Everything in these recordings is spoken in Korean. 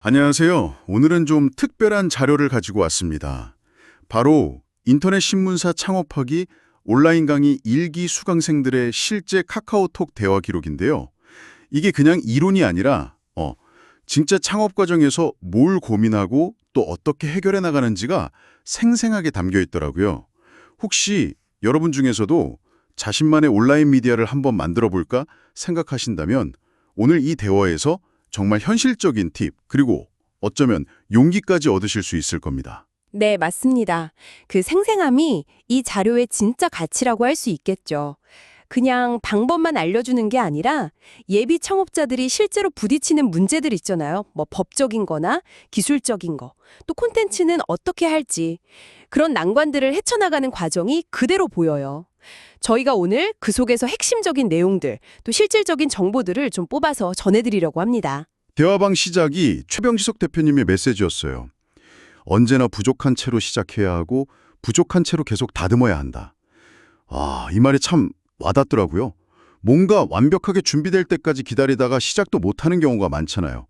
안녕하세요. 오늘은 좀 특별한 자료를 가지고 왔습니다. 바로 인터넷 신문사 창업하기 온라인 강의 1기 수강생들의 실제 카카오톡 대화 기록인데요. 이게 그냥 이론이 아니라 진짜 창업 과정에서 뭘 고민하고 또 어떻게 해결해 나가는지가 생생하게 담겨 있더라고요. 혹시 여러분 중에서도 자신만의 온라인 미디어를 한번 만들어 볼까 생각하신다면 오늘 이 대화에서 정말 현실적인 팁, 그리고 어쩌면 용기까지 얻으실 수 있을 겁니다. 네, 맞습니다. 그 생생함이 이 자료의 진짜 가치라고 할 수 있겠죠. 그냥 방법만 알려주는 게 아니라 예비 창업자들이 실제로 부딪히는 문제들 있잖아요. 뭐 법적인 거나 기술적인 거, 또 콘텐츠는 어떻게 할지. 그런 난관들을 헤쳐나가는 과정이 그대로 보여요. 저희가 오늘 그 속에서 핵심적인 내용들, 또 실질적인 정보들을 좀 뽑아서 전해드리려고 합니다. 대화방 시작이 최병지석 대표님의 메시지였어요. 언제나 부족한 채로 시작해야 하고 부족한 채로 계속 다듬어야 한다. 이 말이 참 와닿더라고요. 뭔가 완벽하게 준비될 때까지 기다리다가 시작도 못하는 경우가 많잖아요.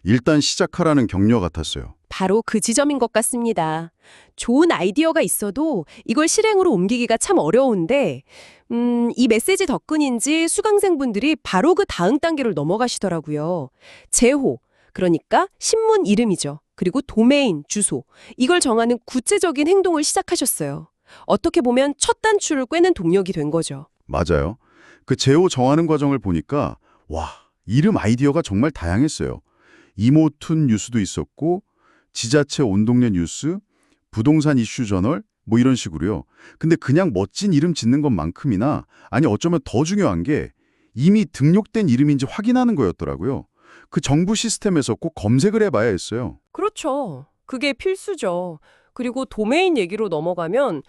일단 시작하라는 격려 같았어요. 바로 그 지점인 것 같습니다. 좋은 아이디어가 있어도 이걸 실행으로 옮기기가 참 어려운데, 이 메시지 덕분인지 수강생분들이 바로 그 다음 단계를 넘어가시더라고요. 제호, 그러니까 신문 이름이죠. 그리고 도메인, 주소, 이걸 정하는 구체적인 행동을 시작하셨어요. 어떻게 보면 첫 단추를 꿰는 동력이 된 거죠. 맞아요. 그 제호 정하는 과정을 보니까 이름 아이디어가 정말 다양했어요. 이모툰 뉴스도 있었고 지자체 온동네 뉴스, 부동산 이슈 저널 뭐 이런 식으로요. 근데 그냥 멋진 이름 짓는 것만큼이나 아니 어쩌면 더 중요한 게 이미 등록된 이름인지 확인하는 거였더라고요. 그 정부 시스템에서 꼭 검색을 해봐야 했어요. 그렇죠. 그게 필수죠. 그리고 도메인 얘기로 넘어가면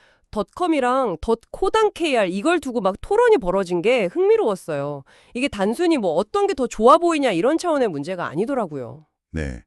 .com이랑 .co.kr 이걸 두고 막 토론이 벌어진 게 흥미로웠어요. 이게 단순히 뭐 어떤 게 더 좋아 보이냐 이런 차원의 문제가 아니더라고요. 네,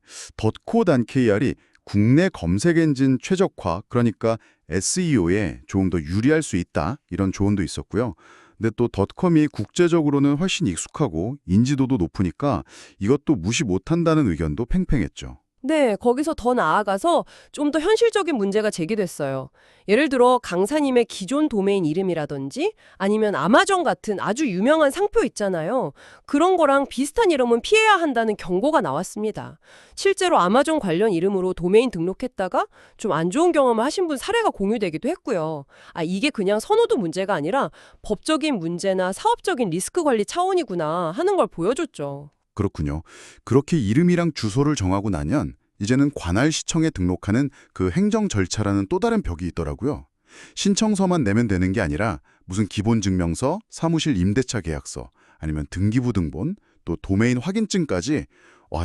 .co.kr이 국내 검색 엔진 최적화, 그러니까 SEO에 조금 더 유리할 수 있다, 이런 조언도 있었고요. 근데 또 .com이 국제적으로는 훨씬 익숙하고 인지도도 높으니까 이것도 무시 못한다는 의견도 팽팽했죠. 네, 거기서 더 나아가서 좀 더 현실적인 문제가 제기됐어요. 예를 들어 강사님의 기존 도메인 이름이라든지 아니면 아마존 같은 아주 유명한 상표 있잖아요. 그런 거랑 비슷한 이름은 피해야 한다는 경고가 나왔습니다. 실제로 아마존 관련 이름으로 도메인 등록했다가 좀 안 좋은 경험을 하신 분 사례가 공유되기도 했고요. 이게 그냥 선호도 문제가 아니라 법적인 문제나 사업적인 리스크 관리 차원이구나 하는 걸 보여줬죠. 그렇군요. 그렇게 이름이랑 주소를 정하고 나면 이제는 관할시청에 등록하는 그 행정 절차라는 또 다른 벽이 있더라고요. 신청서만 내면 되는 게 아니라 무슨 기본증명서, 사무실 임대차 계약서, 아니면 등기부 등본, 또 도메인 확인증까지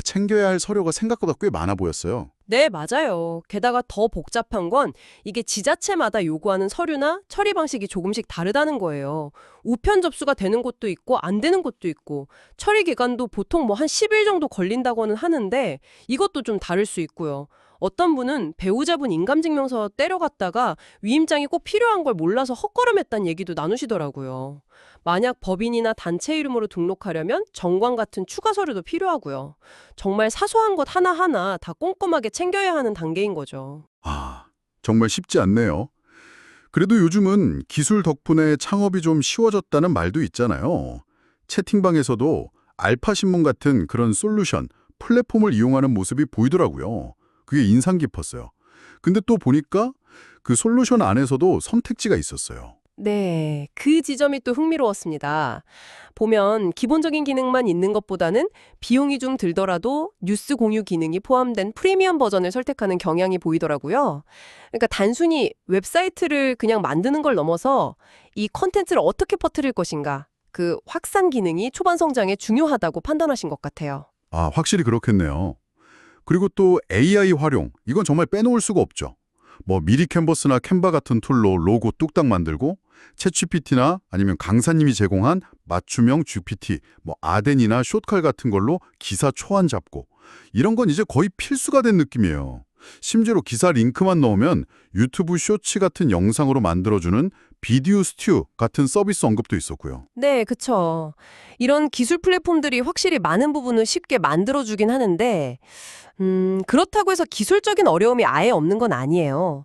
챙겨야 할 서류가 생각보다 꽤 많아 보였어요. 네, 맞아요. 게다가 더 복잡한 건 이게 지자체마다 요구하는 서류나 처리 방식이 조금씩 다르다는 거예요. 우편 접수가 되는 곳도 있고 안 되는 곳도 있고 처리 기간도 보통 뭐 한 10일 정도 걸린다고는 하는데 이것도 좀 다를 수 있고요. 어떤 분은 배우자분 인감증명서 때려갔다가 위임장이 꼭 필요한 걸 몰라서 헛걸음했다는 얘기도 나누시더라고요. 만약 법인이나 단체 이름으로 등록하려면 정관 같은 추가 서류도 필요하고요. 정말 사소한 것 하나하나 다 꼼꼼하게 챙겨야 하는 단계인 거죠. 정말 쉽지 않네요. 그래도 요즘은 기술 덕분에 창업이 좀 쉬워졌다는 말도 있잖아요. 채팅방에서도 알파신문 같은 그런 솔루션, 플랫폼을 이용하는 모습이 보이더라고요. 그게 인상 깊었어요. 근데 또 보니까 그 솔루션 안에서도 선택지가 있었어요. 네, 그 지점이 또 흥미로웠습니다. 보면 기본적인 기능만 있는 것보다는 비용이 좀 들더라도 뉴스 공유 기능이 포함된 프리미엄 버전을 선택하는 경향이 보이더라고요. 그러니까 단순히 웹사이트를 그냥 만드는 걸 넘어서 이 컨텐츠를 어떻게 퍼뜨릴 것인가, 그 확산 기능이 초반 성장에 중요하다고 판단하신 것 같아요. 확실히 그렇겠네요. 그리고 또 AI 활용, 이건 정말 빼놓을 수가 없죠. 뭐 미리 캔버스나 캔바 같은 툴로 로고 뚝딱 만들고 챗GPT나 아니면 강사님이 제공한 맞춤형 GPT, 뭐 아덴이나 숏칼 같은 걸로 기사 초안 잡고 이런 건 이제 거의 필수가 된 느낌이에요. 심지어 기사 링크만 넣으면 유튜브 쇼츠 같은 영상으로 만들어주는 비디오 스튜 같은 서비스 언급도 있었고요. 네, 그쵸. 이런 기술 플랫폼들이 확실히 많은 부분을 쉽게 만들어주긴 하는데, 그렇다고 해서 기술적인 어려움이 아예 없는 건 아니에요.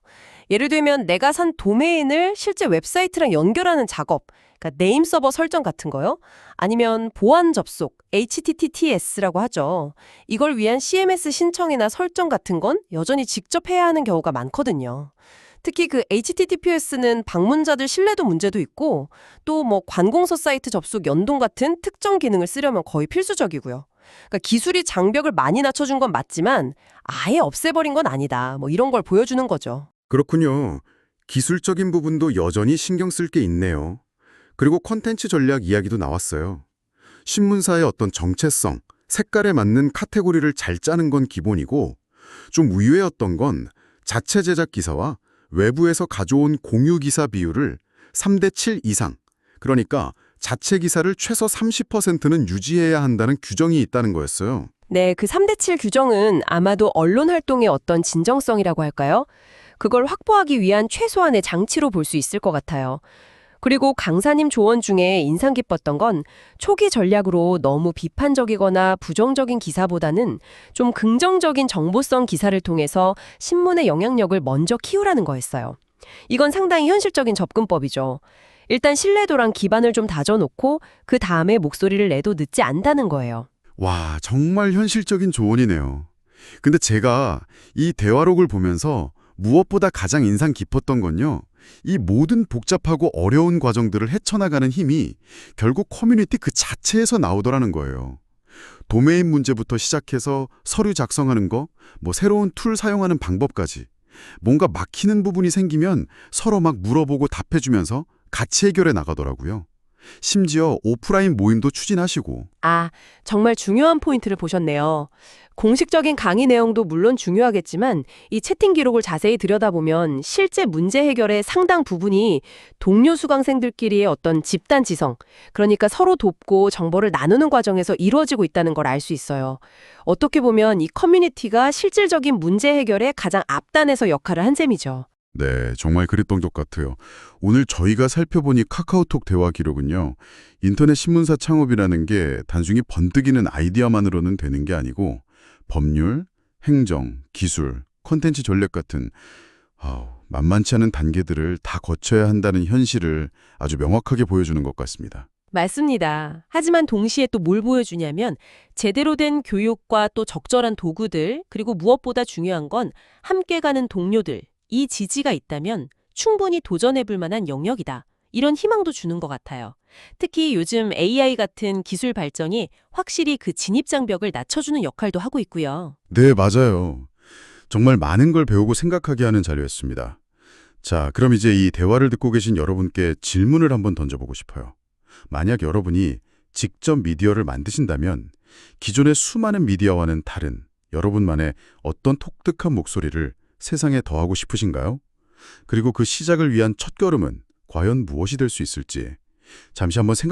예를 들면 내가 산 도메인을 실제 웹사이트랑 연결하는 작업, 그러니까 네임 서버 설정 같은 거요. 아니면 보안 접속, HTTPS라고 하죠. 이걸 위한 CMS 신청이나 설정 같은 건 여전히 직접 해야 하는 경우가 많거든요. 특히 그 HTTPS는 방문자들 신뢰도 문제도 있고 또 뭐 관공서 사이트 접속 연동 같은 특정 기능을 쓰려면 거의 필수적이고요. 그러니까 기술이 장벽을 많이 낮춰준 건 맞지만 아예 없애버린 건 아니다. 뭐 이런 걸 보여주는 거죠. 그렇군요. 기술적인 부분도 여전히 신경 쓸 게 있네요. 그리고 콘텐츠 전략 이야기도 나왔어요. 신문사의 어떤 정체성, 색깔에 맞는 카테고리를 잘 짜는 건 기본이고 좀 의외였던 건 자체 제작 기사와 외부에서 가져온 공유 기사 비율을 3대 7 이상, 그러니까 자체 기사를 최소 30%는 유지해야 한다는 규정이 있다는 거였어요. 네, 그 3대 7 규정은 아마도 언론 활동의 어떤 진정성이라고 할까요? 그걸 확보하기 위한 최소한의 장치로 볼 수 있을 것 같아요. 그리고 강사님 조언 중에 인상 깊었던 건 초기 전략으로 너무 비판적이거나 부정적인 기사보다는 좀 긍정적인 정보성 기사를 통해서 신문의 영향력을 먼저 키우라는 거였어요. 이건 상당히 현실적인 접근법이죠. 일단 신뢰도랑 기반을 좀 다져놓고 그 다음에 목소리를 내도 늦지 않다는 거예요. 와, 정말 현실적인 조언이네요. 근데 제가 이 대화록을 보면서 무엇보다 가장 인상 깊었던 건요. 이 모든 복잡하고 어려운 과정들을 헤쳐나가는 힘이 결국 커뮤니티 그 자체에서 나오더라는 거예요. 도메인 문제부터 시작해서 서류 작성하는 거, 뭐 새로운 툴 사용하는 방법까지. 뭔가 막히는 부분이 생기면 서로 막 물어보고 답해주면서 같이 해결해 나가더라고요. 심지어 오프라인 모임도 추진하시고. 아, 정말 중요한 포인트를 보셨네요. 공식적인 강의 내용도 물론 중요하겠지만 이 채팅 기록을 자세히 들여다보면 실제 문제 해결의 상당 부분이 동료 수강생들끼리의 어떤 집단 지성, 그러니까 서로 돕고 정보를 나누는 과정에서 이루어지고 있다는 걸 알 수 있어요. 어떻게 보면 이 커뮤니티가 실질적인 문제 해결의 가장 앞단에서 역할을 한 셈이죠. 네, 정말 그랬던 것 같아요. 오늘 저희가 살펴본 이 카카오톡 대화 기록은요. 인터넷 신문사 창업이라는 게 단순히 번뜩이는 아이디어만으로는 되는 게 아니고 법률, 행정, 기술, 콘텐츠 전략 같은 만만치 않은 단계들을 다 거쳐야 한다는 현실을 아주 명확하게 보여주는 것 같습니다. 맞습니다. 하지만 동시에 또 뭘 보여주냐면 제대로 된 교육과 또 적절한 도구들, 그리고 무엇보다 중요한 건 함께 가는 동료들, 이 지지가 있다면 충분히 도전해볼 만한 영역이다. 이런 희망도 주는 것 같아요. 특히 요즘 AI 같은 기술 발전이 확실히 그 진입장벽을 낮춰주는 역할도 하고 있고요. 네, 맞아요. 정말 많은 걸 배우고 생각하게 하는 자료였습니다. 자, 그럼 이제 이 대화를 듣고 계신 여러분께 질문을 한번 던져보고 싶어요. 만약 여러분이 직접 미디어를 만드신다면 기존의 수많은 미디어와는 다른 여러분만의 어떤 독특한 목소리를 세상에 더하고 싶으신가요? 그리고 그 시작을 위한 첫걸음은 과연 무엇이 될 수 있을지 잠시 한번 생각